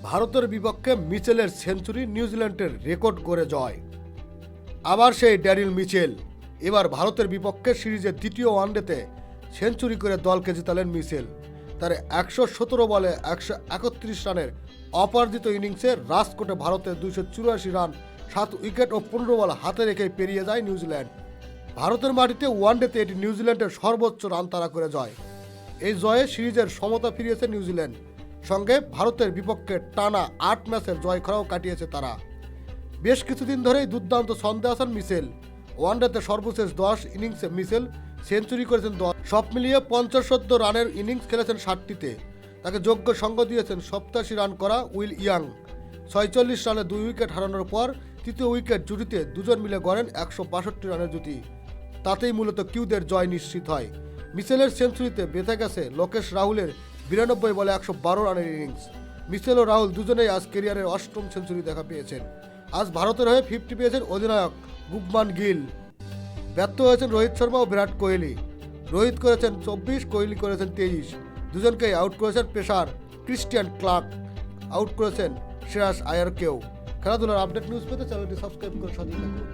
ভারতের বিপক্ষে মিচেলের সেঞ্চুরি, নিউজিল্যান্ডের রেকর্ড গড়ে জয়। আবার সেই ড্যারিল মিচেল এবার ভারতের বিপক্ষে সিরিজের দ্বিতীয় ওয়ানডেতে সেঞ্চুরি করে দলকে জেতালেন মিচেল। তার 117 বলে 131 রানের অপরাজিত ইনিংসে রাজকোটে ভারতের 284 রান, 7 উইকেট ও 15 বল হাতে রেখে পেরিয়ে যায় নিউজিল্যান্ড। ভারতের মাটিতে ওয়ানডেতে এটি নিউজিল্যান্ডের সর্বোচ্চ রান তাড়া করে জয়। এই জয়ে সিরিজের সমতা ফিরিয়েছে নিউজিল্যান্ড, সঙ্গে ভারতের বিপক্ষে টানা 8 ম্যাচের জয়খরাও কাটিয়েছে তারা। বেশ কিছুদিন ধরেই দুর্দান্ত ছন্দে আছেন মিচেল। ওয়ানডেতে সর্বশেষ 10 ইনিংসে মিচেল সেঞ্চুরি করেছেন 10, সব মিলিয়ে 75 রানের ইনিংস খেলেছেন 60টিতে। তাকে যোগ্য সঙ্গ দিয়েছেন 87 রান করা উইল ইয়াং। 46 রানে 2 উইকেট হারানোর পর তৃতীয় উইকেট জুটিতে দুজন মিলে গড়েন 162 রানের জুটি। তাতেই মূলত কিউদের জয় নিশ্চিত হয়। মিচেলের সেঞ্চুরিতে বেঁধে গেছে লোকেশ রাহুলের 92 বলে 112 রানের ইনিংস। মিচেল ও রাহুল দুজনেই আজ ক্যারিয়ারের 8ম সেঞ্চুরি দেখা পেয়েছেন। আজ ভারতের হয়ে 50 পেয়েছেন অধিনায়ক শুভমান গিল। ব্যর্থ হয়েছেন রোহিত শর্মা ও বিরাট কোহলি। রোহিত করেছেন 24, কোহলি করেছেন 23। দুজনকেই আউট করেছেন পেসার ক্রিস্টিয়ান ক্লার্ক, আউট করেছেন শ্রেয়াস আয়ারকেও। খেলাধুলার আপডেট নিউজ পেতে চ্যানেলটি সাবস্ক্রাইব করে সাথে থাকুন।